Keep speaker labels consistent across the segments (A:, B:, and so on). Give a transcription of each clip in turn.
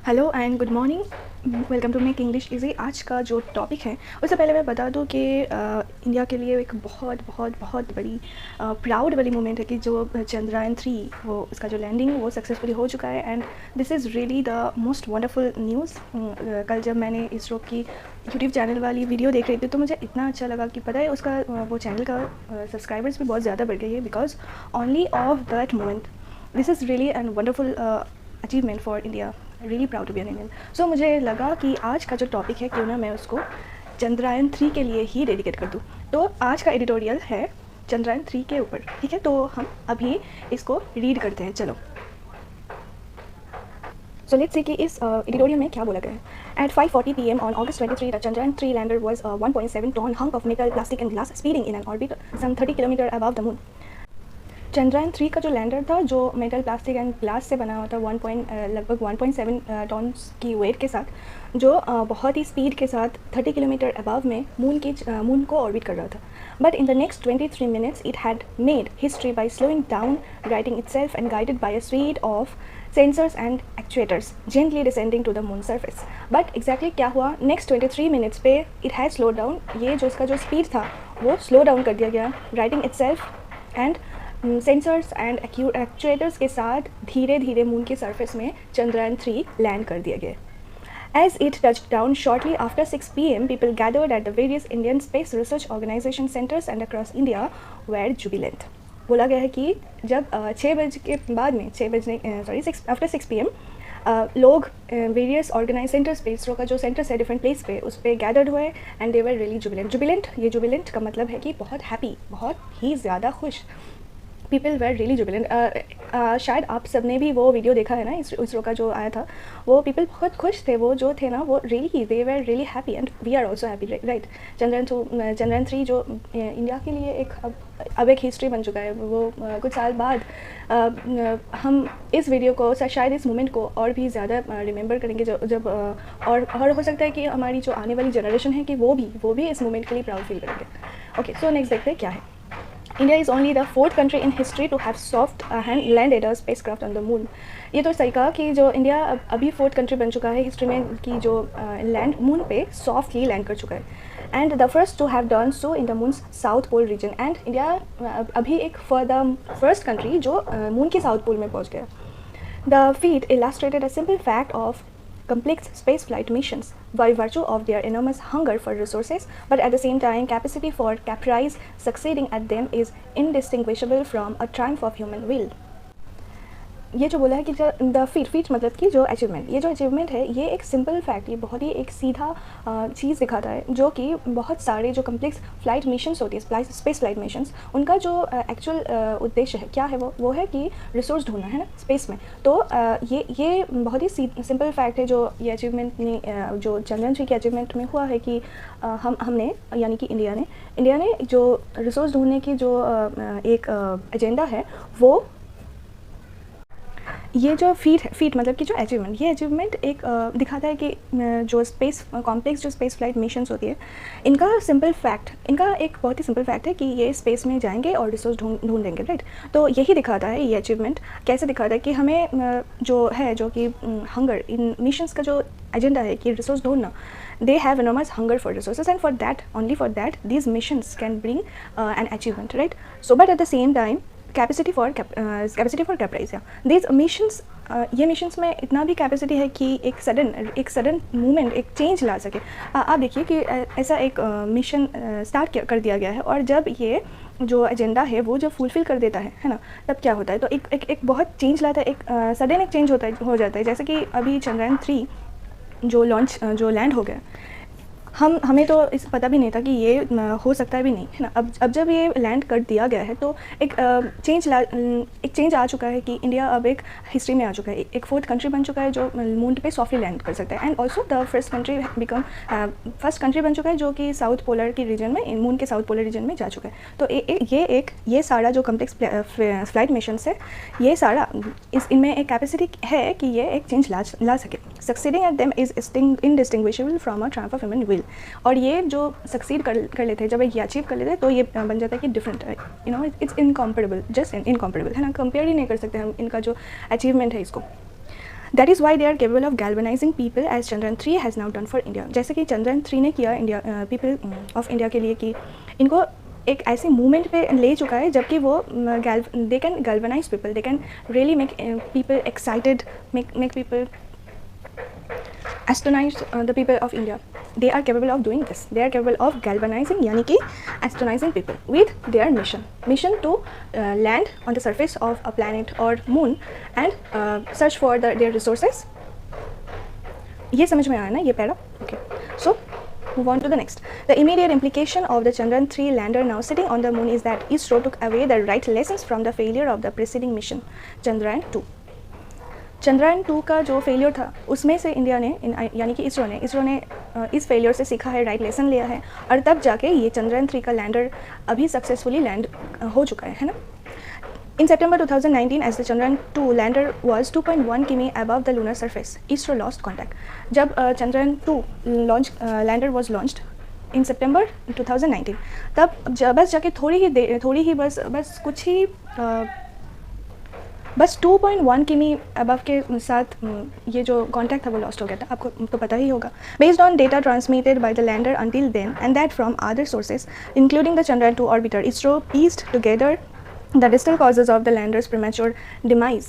A: Hello and good morning, welcome to make English easy. आज का जो टॉपिक है उससे पहले मैं बता दूं कि इंडिया के लिए एक बहुत बहुत बहुत बड़ी प्राउड वाली मोमेंट है कि जो चंद्रयान 3 वो उसका जो लैंडिंग वो सक्सेसफुली हो चुका है। And this is really the most wonderful news. कल जब मैंने इसरो की यूट्यूब चैनल वाली वीडियो देख रही थी तो मुझे इतना अच्छा लगा कि पता है उसका वो चैनल का सब्सक्राइबर्स भी बहुत ज़्यादा बढ़ गई है because only of that moment. This is really and wonderful achievement for India. Really proud to be an Indian. So मुझे लगा कि आज का जो टॉपिक है क्यों ना मैं उसको चंद्रयान 3 के लिए ही डेडिकेट कर दूँ। तो आज का एडिटोरियल है चंद्रयान 3 के ऊपर, ठीक है। तो हम अभी इसको रीड करते हैं, चलो। सो लेट्स सी कि इस एडिटोरियल में क्या बोला गया है। At 5:40 PM on August 23, the Chandrayaan 3 lander was a 1.7 ton hunk of metal, plastic and glass speeding in an orbit some 30 kilometre above the moon। Chandrayaan 3 का जो लैंडर था जो मेटल, प्लास्टिक एंड ग्लास से बना हुआ था, लगभग 1.7 टन की वेट के साथ, जो बहुत ही स्पीड के साथ 30 किलोमीटर अबव में मून को ऑर्बिट कर रहा था। But in the next 23 minutes it had made history by slowing down, righting itself and guided by a suite of sensors and actuators gently descending to the moon surface. But exactly क्या हुआ, next 23 minutes पे it had slow down. ये जो इसका जो speed था वो slow down कर दिया गया, writing itself and sensors and actuators के साथ धीरे धीरे मून के सरफेस में चंद्रयान 3 लैंड कर दिया गया। As it touched down shortly after 6 PM, people gathered at the various Indian Space Research Organization centers and across India were jubilant। बोला गया है कि जब 6 बजे के बाद में 6 PM लोग वेरियस ऑर्गेनाइज सेंटर्स पे, इसरो का जो सेंटर्स है डिफरेंट प्लेस पे, उस पर गैदर्ड हुए and they were really Jubilant. ये जुबिलेंट का मतलब है कि बहुत हैप्पी, बहुत ही ज़्यादा खुश। People where really Jubilant. शायद आप सब ने भी वो वीडियो देखा है ना, इसरो का जो आया था, वो पीपल बहुत खुश थे। वो जो थे ना वो really they were really happy and we are also happy, right. Chandrayaan 3 जो इंडिया के लिए एक अब एक हिस्ट्री बन चुका है। वो कुछ साल बाद हम इस वीडियो को शायद इस मोमेंट को और भी ज़्यादा रिमेंबर करेंगे जब और हो सकता है कि हमारी जो आने वाली जनरेशन है कि वो भी इस मोमेंट के लिए प्राउड फील करेंगे। ओके, सो नेक्स्ट देखते हैं क्या है। India is only the 4th country in history to have soft hand landed a spacecraft on the moon। ये तो सही कहा कि जो इंडिया अभी 4th कंट्री बन चुका है हिस्ट्री में कि जो लैंड मून पे सॉफ्टली लैंड कर चुका है। And the first to have done so in the moon's south pole region. And India अभी एक फॉर द फर्स्ट कंट्री जो मून के साउथ पोल में पहुंच गया। The feat illustrated a simple fact of complex spaceflight missions by virtue of their enormous hunger for resources, but at the same time capacity for caprice succeeding at them is indistinguishable from a triumph of human will। ये जो बोला है कि the feet मतलब कि जो achievement, ये जो अचीवमेंट है ये एक सिंपल फैक्ट, ये बहुत ही एक सीधा चीज़ दिखाता है जो कि बहुत सारे जो कम्प्लेक्स फ्लाइट मिशंस होती है, स्पेस फ्लाइट मिशंस, उनका जो एक्चुअल उद्देश्य है क्या है, वो है कि रिसोर्स ढूंढना है ना स्पेस में। तो ये बहुत ही सिंपल फैक्ट है जो ये अचीवमेंट ने जो चंद्रयान 3 के अचीवमेंट में हुआ है कि हमने यानी कि इंडिया ने जो रिसोर्स ढूंढने की जो एक एजेंडा है वो, ये जो फीट मतलब कि जो अचीवमेंट, ये अचीवमेंट एक दिखाता है कि जो स्पेस कॉम्प्लेक्स जो स्पेस फ्लाइट मिशंस होती है, इनका एक बहुत ही सिंपल फैक्ट है कि ये स्पेस में जाएंगे और रिसोर्स ढूंढेंगे, राइट। तो यही दिखाता है ये अचीवमेंट, कैसे दिखाता है कि हमें जो कि हंगर इन मिशंस का जो एजेंडा है कि रिसोर्स ढूंढना, they have enormous hunger for resources and for that, only for that, these missions can bring an achievement, right। So but at the same time capacity for कैप्राइज, या these missions, ये missions में इतना भी capacity है कि एक sudden movement, एक change ला सके। आप देखिए कि ऐसा एक मिशन स्टार्ट कर दिया गया है और जब ये जो एजेंडा है वो जब फुलफिल कर देता है ना, तब क्या होता है, तो एक बहुत चेंज लाता है, एक सडन एक चेंज हो जाता है। जैसे कि अभी चंद्रयान 3 जो लैंड हो गया, हमें तो इस पता भी नहीं था कि ये हो सकता है भी नहीं, है ना। अब जब ये लैंड कर दिया गया है तो एक चेंज आ चुका है कि इंडिया अब एक हिस्ट्री में आ चुका है, एक 4th कंट्री बन चुका है जो मून पे सॉफ्टली लैंड कर सकता है। And also the first country बन चुका है जो कि साउथ पोलर के रीजन में, मून के साउथ पोलर रीजन में जा चुका है। तो ये सारा जो कम्प्लेक्स फ्लाइट मिशंस है, ये सारा इनमें एक कैपेसिटी है कि ये एक चेंज ला सके। Succeeding at them is indistinguishable from a Triumph of human will. और ये जो सक्सीड कर लेते हैं, जब ये अचीव कर लेते हैं तो ये बन जाता है कि different, it's incomparable, just incomparable, है ना। कंपेयर ही नहीं कर सकते हम इनका जो अचीवमेंट है इसको। That is why they are capable of galvanising people as Chandrayaan three has now done for India. जैसे कि चंद्रयान-3 ने किया इंडिया पीपल ऑफ इंडिया के लिए कि इनको एक ऐसे मूवमेंट पे ले चुका है जबकि वो they can galvanise people, they can really make people excited, make people astonize the people of India. They are capable of doing this. They are capable of galvanizing, यानी कि astonishing people with their mission to land on the surface of a planet or moon and search for their resources. ये समझ में आया ना ये para? Okay. So move on to the next. The immediate implication of the Chandrayaan-3 lander now sitting on the moon is that ISRO took away the right lessons from the failure of the preceding mission, Chandrayaan-2. Chandrayaan-2 का जो failure था उसमें से India ने यानी कि इसरो ने इस फेलियर से सीखा है, राइट लेसन लिया है और तब जाके ये चंद्रयान-3 का लैंडर अभी सक्सेसफुली लैंड हो चुका है ना। इन September 2019 as the Chandrayaan-2 lander was 2.1 km above the lunar surface, ISRO lost contact. जब Chandrayaan-2 lander was launched in September 2019 तब बस जाके थोड़ी ही बस कुछ ही बस 2.1 किमी अबव के साथ ये जो कॉन्टैक्ट था वो लॉस्ट हो गया था, आपको तो पता ही होगा। Based on data transmitted by the lander until then and that from other sources including the Chandrayaan two orbiter, ISRO pieced together the distal causes of the lander's premature demise.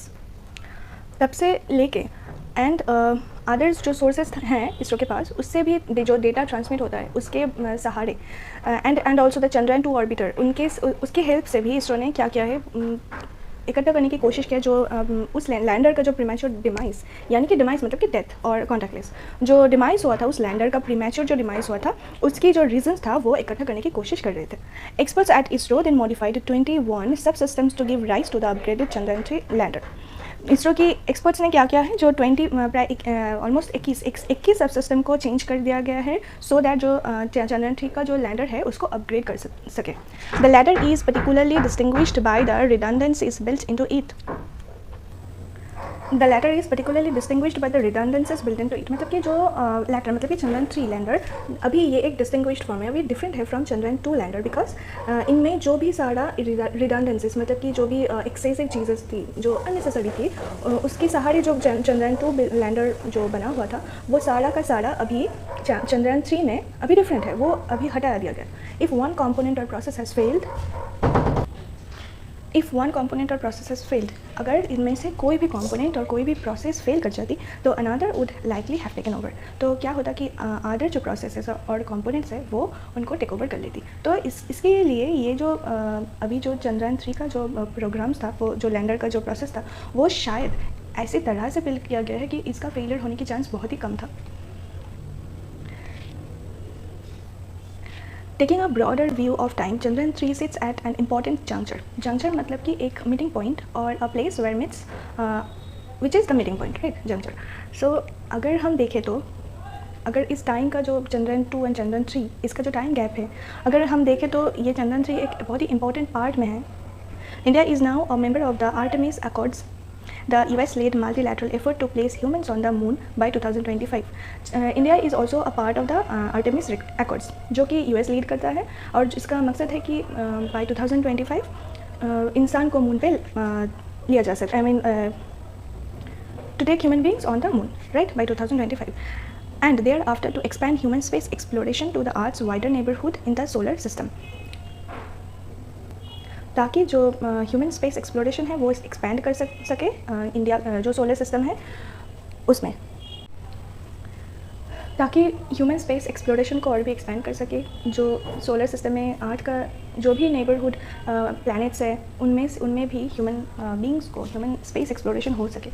A: तब से लेके एंड अदर्स जो सोर्सेज हैं इसरो के पास उससे भी जो डेटा ट्रांसमिट होता है उसके सहारे and also the Chandrayaan two orbiter उसके हेल्प से भी इसरो ने क्या किया है, इकट्ठा करने की कोशिश किया जो उस लैंडर का जो प्रीमैच्योर डिमाइस, यानी कि डिमाइस मतलब कि डेथ और कॉन्टैक्टलेस जो डिमाइस हुआ था, उस लैंडर का प्रीमैच्योर जो डिमाइस हुआ था उसकी जो रीजंस था वो इकट्ठा करने की कोशिश कर रहे थे। Experts at ISRO then modified 21 subsystems to give rise to the upgraded Chandrayaan three lander. ISRO की एक्सपर्ट्स ने क्या किया है, जो 20 प्राय ऑलमोस्ट 21 सब सिस्टम को चेंज कर दिया गया है सो दैट जो चंद्रयान-3 का जो लैंडर है उसको अपग्रेड कर सके। The lander is particularly distinguished by the redundancies built into it. The latter is particularly distinguished by the redundancies built into it, मतलब कि जो लैटर मतलब कि चंद्रयान-3 लैंडर अभी ये एक डिस्टिंग्विश्ड फॉर्म है, अभी डिफरेंट है फ्रॉम चंद्रयान-2 लैंडर बिकॉज इनमें जो भी सारा रिडंडेंसीज मतलब कि जो भी एक्सेसिव चीज़ें थी जो अननेसेसरी थी उसके सहारे जो चंद्रयान-2 लैंडर जो बना हुआ था वो सारा का सारा अभी चंद्रयान-3 में अभी डिफरेंट है, वो अभी हटा दिया गया। इफ़ वन कॉम्पोनेंट और process has failed, if one component और प्रोसेस हैज़ फेल्ड, अगर इनमें से कोई भी कंपोनेंट और कोई भी प्रोसेस फेल कर जाती तो another would likely have taken over, तो क्या होता कि अदर जो प्रोसेसेस और कंपोनेंट्स है वो उनको टेक ओवर कर लेती। तो इसके लिए ये जो अभी जो चंद्रयान-3 का जो प्रोग्राम्स था, वो जो लैंडर का जो प्रोसेस था वो शायद ऐसी तरह से बिल्ड किया गया है कि इसका फेलियर होने की चांस बहुत ही कम था। Taking a broader view of time, Chandrayaan-3 sits at an important juncture. Juncture मतलब कि एक meeting point or a place where meets, which is the meeting point, right? Juncture. So अगर हम देखें तो अगर इस टाइम का जो Chandrayaan-2 एंड Chandrayaan-3 इसका जो टाइम गैप है अगर हम देखें तो ये Chandrayaan-3 एक बहुत ही इंपॉर्टेंट पार्ट में है। India is now a member of the Artemis Accords. The US led multilateral effort to place humans on the moon by 2025. India is also a part of the Artemis Accords, जो कि US lead करता है और इसका मकसद है कि by 2025 इंसान को मून पे लिया जा सके, I mean to take human beings on the moon, right, by 2025, and thereafter to expand human space exploration to the Earth's wider neighborhood in the solar system. ताकि जो ह्यूमन स्पेस एक्सप्लोरेशन है वो expand कर सके India जो solar system है उसमें, ताकि ह्यूमन स्पेस एक्सप्लोरेशन को और भी एक्सपैंड कर सके। जो सोलर सिस्टम में अर्थ का जो भी नेबरहुड प्लैनेट्स है उनमें भी ह्यूमन बींग्स को ह्यूमन स्पेस एक्सप्लोरेशन हो सके।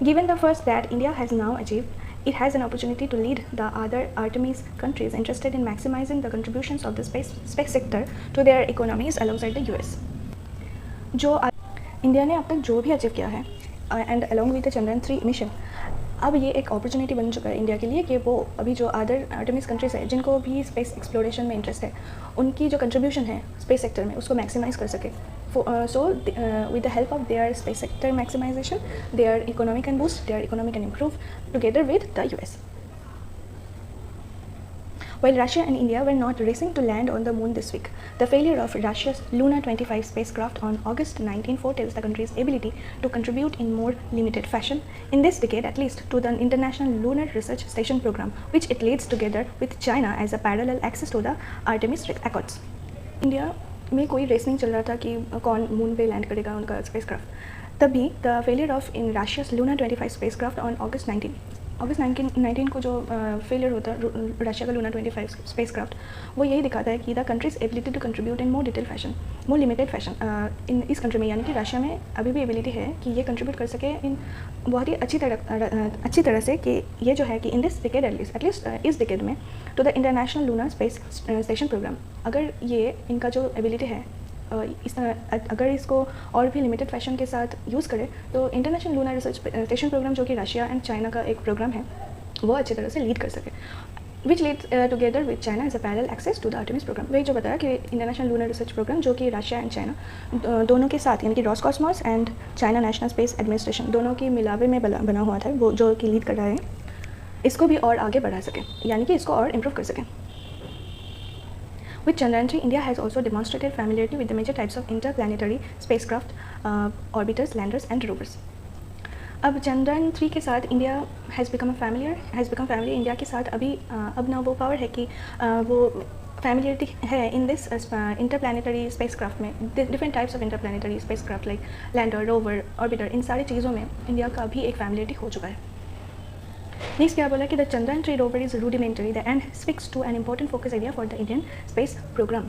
A: Given the first that India has now achieved, it has an opportunity to lead the other Artemis countries interested in maximizing the contributions of the space sector to their economies alongside the US. जो India ने अब तक जो भी achieve किया है and along with the Chandrayaan-3 mission, अब ये एक अपॉर्चुनिटी बन चुका है इंडिया के लिए कि वो अभी जो अदर आर्टेमिस कंट्रीज है जिनको भी स्पेस एक्सप्लोरेशन में इंटरेस्ट है उनकी जो कंट्रीब्यूशन है स्पेस सेक्टर में उसको मैक्सिमाइज कर सके। So with the help of their space sector maximization, their economy can boost, their economy can improve together with the US. While Russia and India were not racing to land on the moon this week, the failure of Russia's Luna 25 spacecraft on August 19 foretells the country's ability to contribute in more limited fashion, in this decade at least, to the International Lunar Research Station program, which it leads together with China as a parallel access to the Artemis Accords. India में कोई race नहीं चल रहा था कि कौन moon पे land करेगा उनका स्पेसक्राफ्ट, तभी the failure of in Russia's Luna 25 spacecraft on August 19 को जो फेलियर होता है रशिया का Luna 25 स्पेसक्राफ्ट, वो यही दिखाता है कि the country's ability to contribute in more detail fashion, more limited fashion in इस कंट्री में, यानी कि रशिया में अभी भी एबिलिटी है कि ये कंट्रीब्यूट कर सके इन बहुत ही अच्छी तरह से, कि ये जो है कि इन दिस डिकेड एटलीस्ट इस डिकेड में to the international lunar space station program, अगर ये इनका जो एबिलिटी है अगर इसको और भी लिमिटेड फैशन के साथ यूज़ करें तो international lunar research station program, जो कि रशिया एंड चाइना का एक प्रोग्राम है, वो अच्छी तरह से लीड कर सके, which lead together with China as a parallel access to the Artemis program. वही जो बताया कि इंटरनेशनल लूनर रिसर्च प्रोग्राम जो कि रशिया एंड चाइना दोनों के साथ, यानी कि Roscosmos and China National Space Administration दोनों की मिलावे में बना हुआ था, वो जो कि लीड कर रहा है, इसको भी और आगे बढ़ा सकें, यानी कि इसको और इम्प्रूव कर सकें। With Chandrayaan 3, India has also demonstrated familiarity with the major types of interplanetary spacecraft, orbiters, landers and rovers. अब चंद्रयान 3 के साथ India has become family India के साथ अब ना वो पावर है कि वो फैमिलियरिटी है इन दिस इंटरप्लानिटरी स्पेसक्राफ्ट में, different types of interplanetary spacecraft like lander, rover, orbiter, इन सारी चीज़ों में इंडिया का भी एक फैमिलियरिटी हो चुका है। नेक्स्ट क्या बोला कि the Chandrayaan 3 rover is rudimentary the and speaks to an important focus area for the Indian space program.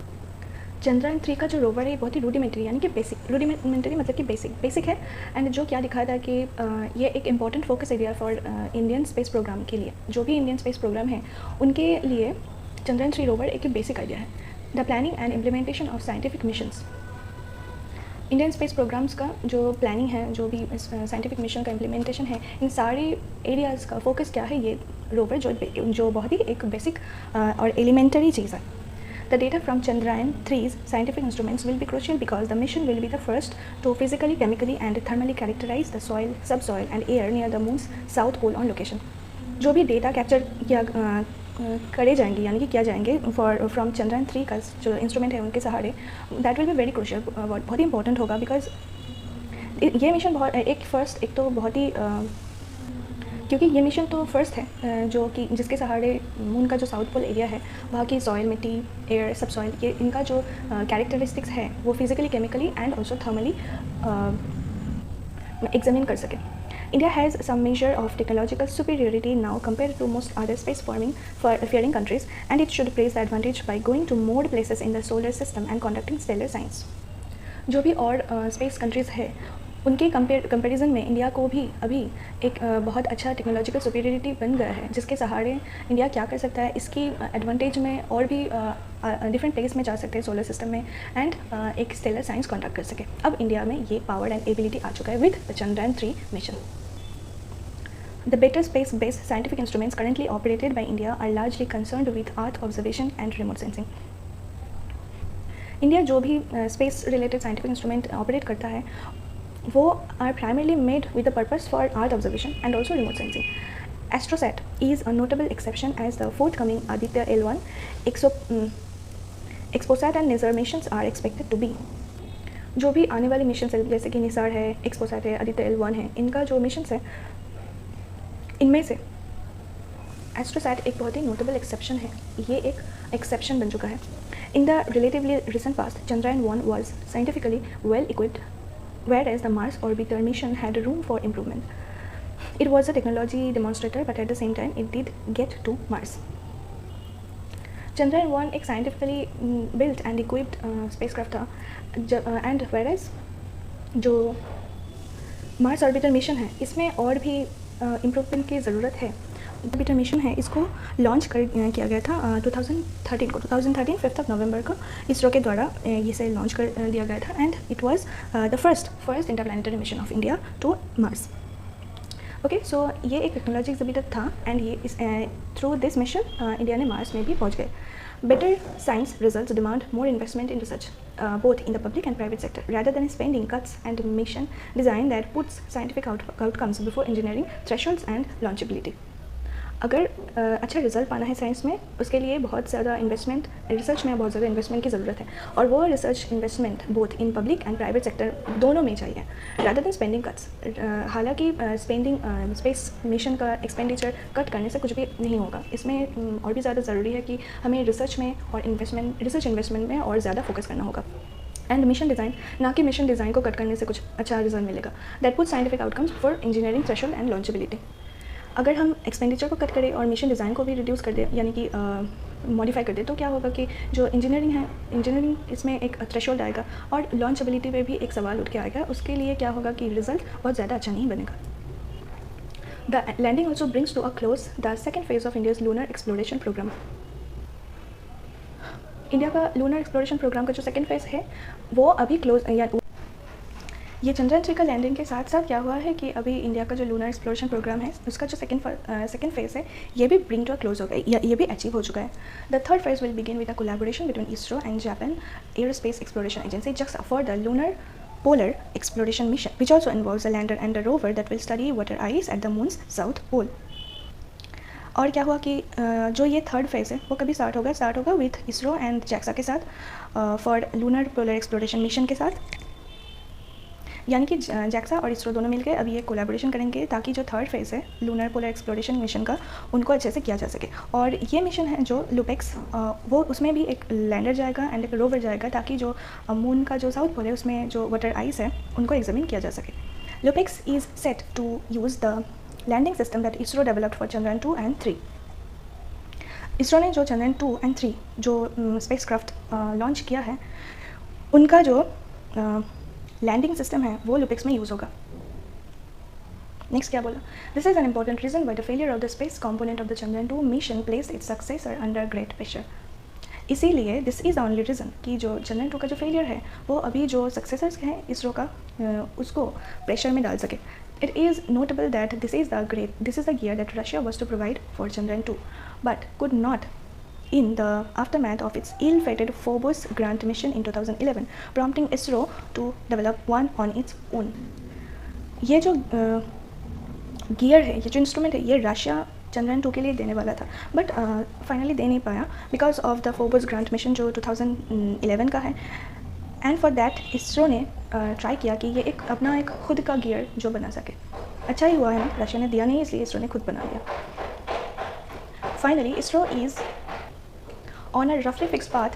A: Chandrayaan 3 का जो रोवर है बहुत ही रूडिमेंटरी, यानी कि रूडिमेंटरी मतलब कि बेसिक है, एंड जो क्या दिखाता है कि ये एक important focus area for Indian space program के लिए, जो भी इंडियन स्पेस प्रोग्राम है उनके लिए चंद्रयान 3 रोवर एक बेसिक आइडिया है। The planning and implementation of scientific missions, Indian space programs का जो प्लानिंग है, जो भी साइंटिफिक मिशन का इम्प्लीमेंटेशन है, इन सारे एरियाज़ का फोकस क्या है, ये रोवर जो बहुत ही एक बेसिक और एलिमेंटरी चीज़ है। The data from Chandrayaan 3's scientific instruments will be crucial because the mission will be the first to physically, chemically and thermally characterize the soil, subsoil and air near the moon's south pole on location. जो भी data capture करे जाएंगे, यानी कि किया जाएंगे from Chandrayaan 3 का जो इंस्ट्रूमेंट है उनके सहारे, that will be very crucial, बहुत ही इंपॉर्टेंट होगा, बिकॉज ये मिशन एक तो बहुत ही क्योंकि ये मिशन तो फर्स्ट है जो कि जिसके सहारे मून का जो साउथ पोल एरिया है वहाँ की सॉइल, मिट्टी, एयर, सब सॉइल, ये इनका जो कैरेक्टरिस्टिक्स है वो physically, chemically and also thermally examine कर सके। India has some measure of technological superiority now compared to most other space-faring countries, and it should place the advantage by going to more places in the solar system and conducting stellar science. जो भी और space countries है उनके comparison में India को भी अभी एक बहुत अच्छा टेक्नोलॉजिकल सुपीरियरिटी बन गया है, जिसके सहारे इंडिया क्या कर सकता है, इसकी एडवांटेज में और भी डिफरेंट प्लेस में जा सकते हैं सोलर सिस्टम में, एंड एक स्टेलर साइंस कॉन्डक्ट कर सके। अब इंडिया में ये पावर एंड एबिलिटी आ चुका है with the Chandrayaan 3 mission. The better space-based scientific instruments currently operated by India are largely concerned with Earth observation and remote sensing. India जो भी space related scientific instrument operate करता है वो are primarily made with the purpose for earth observation and also remote sensing. Astrosat is a notable exception as the forthcoming Aditya L1 XPoSat and NISAR missions are expected to be. जो भी आने वाले mission है जैसे कि निसार है, XPoSat है, Aditya L1 है, इनका जो मिशन है इनमें से एस्ट्रोसैट एक बहुत ही नोटेबल एक्सेप्शन है, ये एक एक्सेप्शन बन चुका है। In the relatively recent past Chandrayaan 1 was scientifically well equipped whereas the Mars orbiter mission had room for improvement. It was a technology demonstrator but at the same time it did get to Mars. Chandrayaan 1 एक scientifically built and equipped spacecraft था, and whereas जो Mars orbiter mission है इसमें और भी improvement की ज़रूरत है। ऑर्बिटर मिशन है, इसको लॉन्च किया गया था 2013 5 नवंबर को इसरो के द्वारा इसे लॉन्च कर दिया गया था, and it was the first interplanetary mission of India to Mars. Okay, so ये एक टेक्नोलॉजी एग्जिबिटर था, एंड ये थ्रू दिस मिशन इंडिया ने मार्स में भी पहुंच गए। Better science results demand more investment in research, both in the public and private sector, rather than spending cuts and mission design that puts scientific outcomes before engineering thresholds and launchability. अगर अच्छा result पाना है science में, उसके लिए बहुत ज़्यादा investment, research में बहुत ज़्यादा इन्वेस्टमेंट की ज़रूरत है, और वो research investment both in public and private sector दोनों में चाहिए, रादर देन स्पेंडिंग कट्स। हालांकि स्पेस मिशन का एक्सपेंडिचर कट करने से कुछ भी नहीं होगा, इसमें और भी ज़्यादा ज़रूरी है कि हमें रिसर्च में और रिसर्च इन्वेस्टमेंट में और ज़्यादा फोकस करना होगा। एंड मिशन डिज़ाइन, ना कि मिशन डिज़ाइन को कट करने से कुछ अच्छा रिजल्ट मिलेगा। That put scientific outcomes for engineering threshold and launchability. अगर हम एक्सपेंडिचर को कट करें और मिशन डिज़ाइन को भी रिड्यूस कर दें, यानी कि मॉडिफाई कर दें, तो क्या होगा कि जो इंजीनियरिंग है, इंजीनियरिंग इसमें एक थ्रेशोल्ड आएगा, और लॉन्चेबिलिटी पे भी एक सवाल उठ के आएगा। उसके लिए क्या होगा कि रिजल्ट बहुत ज़्यादा अच्छा नहीं बनेगा। The landing also brings to a close the second phase of India's lunar exploration program. India का लूनर एक्सप्लोरेशन प्रोग्राम का जो सेकेंड फेज़ है वो अभी क्लोज, या ये चंद्रयान 3 का लैंडिंग के साथ साथ क्या हुआ है कि अभी इंडिया का जो लूनर एक्सप्लोरेशन प्रोग्राम है उसका जो सेकेंड फेज़ है ये भी ब्रिंग टू अ क्लोज हो गया, ये भी अचीव हो चुका है। The third phase will begin with a collaboration between ISRO and Japan aerospace exploration agency JAXA for the lunar polar exploration mission, which also involves a lander and a rover that will study water ice at the moon's south pole. और क्या हुआ कि जो ये third phase है वो कभी start होगा विथ इसरो एंड JAXA के साथ for lunar polar exploration mission के साथ, यानी कि JAXA और इसरो दोनों मिलकर अभी ये कोलैबोरेशन करेंगे ताकि जो थर्ड फेज़ है लूनर पोलर एक्सप्लोरेशन मिशन का उनको अच्छे से किया जा सके। और ये मिशन है जो लुपेक्स, वो उसमें भी एक लैंडर जाएगा एंड एक रोवर जाएगा ताकि जो मून का जो साउथ पोल है उसमें जो वाटर आइस है उनको एग्जामिन किया जा सके। LUPEX is set to use the landing system that ISRO developed for Chandrayaan 2 and 3। ISRO ने जो चंद्रयान 2 एंड 3 जो स्पेसक्राफ्ट लॉन्च किया है उनका जो लैंडिंग सिस्टम है वो लुपेक्स में यूज़ होगा। नेक्स्ट क्या बोला, this is an important reason why the failure of the space component of the Chandrayaan 2 mission placed its successor under great pressure. इसीलिए this is the only reason कि जो चंद्रयान 2 का जो फेलियर है वो अभी जो सक्सेसर्स हैं इसरो का उसको प्रेशर में डाल सके। It is notable that this is the gear that Russia was to provide for Chandrayaan 2, but could not in the aftermath of its ill-fated Phobos grant mission in 2011, prompting ISRO to develop one on its own. ये जो gear है, ये जो instrument है, ये Russia Chandrayaan 2 के लिए देने वाला था, बट फाइनली दे नहीं पाया because of the Phobos grant mission जो 2011 का है। एंड फॉर दैट इसरो ने ट्राई किया कि ये अपना एक खुद का गियर जो बना सके। अच्छा ही हुआ है ना, रशिया ने दिया नहीं इसलिए इसरो ने खुद बना लिया। Finally ISRO is on a रफली fix path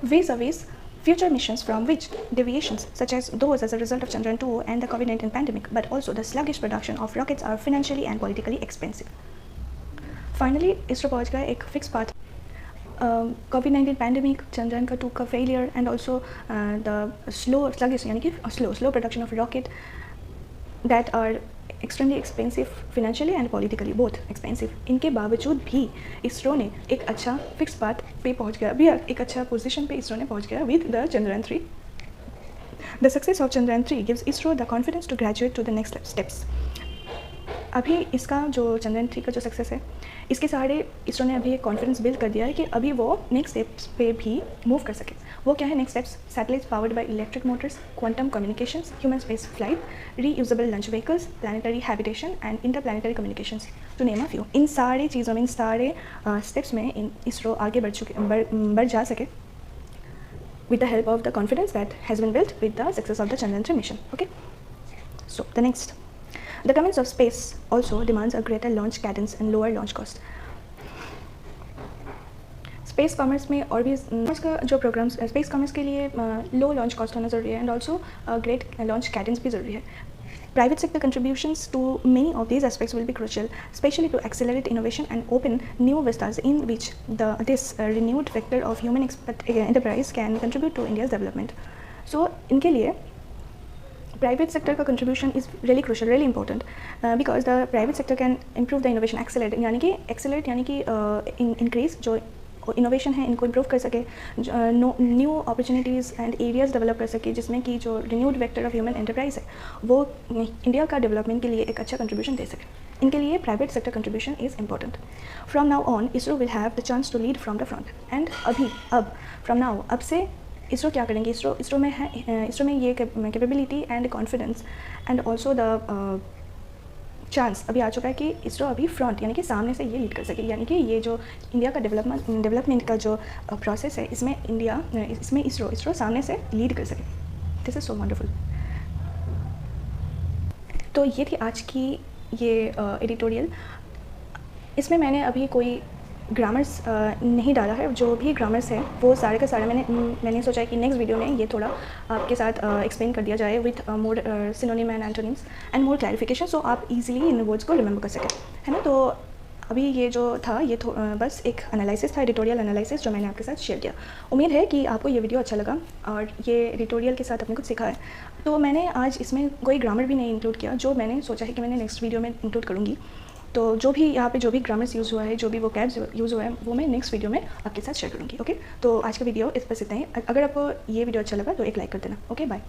A: vis-a-vis future missions, from which deviations such as those as a result of Chandrayaan 2 and the COVID-19 pandemic, but also the sluggish production of rockets are financially and politically expensive. Finally ISRO पहुंच गया एक fix path. COVID-19 pandemic, Chandrayaan का 2 का failure and also the sluggish यानी कि slow production of rocket that are extremely expensive financially and politically both expensive. इनके बावजूद भी इसरो ने एक अच्छा फिक्स पाथ पे पहुंच गया, अभी एक अच्छा पोजीशन पे इसरो ने पहुंच गया with the Chandrayaan 3। The success of Chandrayaan 3 gives ISRO the confidence to graduate to the next steps. अभी इसका जो चंद्रयान 3 का जो सक्सेस है इसके सहारे इसरो ने अभी एक कॉन्फिडेंस बिल्ड कर दिया है कि अभी वो नेक्स्ट स्टेप्स पे भी मूव कर सके। वो क्या है next steps? Satellites powered by electric motors, quantum communications, human space flight, reusable launch vehicles, planetary habitation and interplanetary communications, to name a few. इन सारे चीज़ों में, इन सारे स्टेप्स में इसरो आगे बढ़ जा सके with the help of the confidence that has been built with the success of the Chandrayaan 3 mission. Okay, so the next, the comments of space also demands a greater launch cadence and lower launch cost. Space commerce में और भी का जो programmes space commerce के लिए लो launch cost होना ज़रूरी है and also great launch Cadence भी ज़रूरी है। Private sector contributions to many of these aspects will be crucial, especially to accelerate innovation and open new vistas in which this renewed vector of human enterprise can contribute to India's development. So, इनके लिए private sector का contribution is really crucial, really important, because the private sector can improve the innovation, accelerate यानी कि increase जो innovation है इनको improve कर सके, new opportunities and areas develop कर सके, जिसमें कि जो renewed vector of human enterprise है वो इंडिया का डेवलपमेंट के लिए एक अच्छा कंट्रीब्यूशन दे सके। इनके लिए private sector contribution is important. From now on ISRO will have the chance to lead from the front and from now अब से इसरो क्या करेंगे, इसरो में ये capability and confidence and also the chance अभी आ चुका है कि इसरो अभी फ्रंट यानी कि सामने से ये लीड कर सके, यानी कि ये जो इंडिया का डेवलपमेंट का जो प्रोसेस है इसमें इसमें इसरो सामने से लीड कर सके। This is so wonderful. तो ये थी आज की ये एडिटोरियल। इसमें मैंने अभी कोई ग्रामर्स नहीं डाला है, जो भी ग्रामर्स है वो सारे का सारा मैंने सोचा है कि नेक्स्ट वीडियो में ये थोड़ा आपके साथ एक्सप्लेन कर दिया जाए with more synonym and antonyms and more clarification, so आप इजीली इन वर्ड्स को रिमेंबर कर सकें, है ना। तो अभी ये जो था ये बस एक एनालिसिस था, एडिटोरियल एनालिसिस जो मैंने आपके साथ शेयर किया। उम्मीद है कि आपको ये वीडियो अच्छा लगा और ये एडिटोरियल के साथ आपने कुछ सीखा है। तो मैंने आज इसमें कोई ग्रामर भी नहीं इंक्लूड किया, जो मैंने सोचा है कि मैंने नेक्स्ट वीडियो में इंक्लूड करूँगी। तो जो भी यहाँ पे जो भी ग्रामर्स यूज़ हुआ है, जो भी वो कैब्स यूज़ हुआ है, वो मैं नेक्स्ट वीडियो में आपके साथ शेयर करूँगी। ओके, तो आज का वीडियो इस बस इतना ही। अगर आपको ये वीडियो अच्छा लगा तो एक लाइक कर देना। Okay, bye.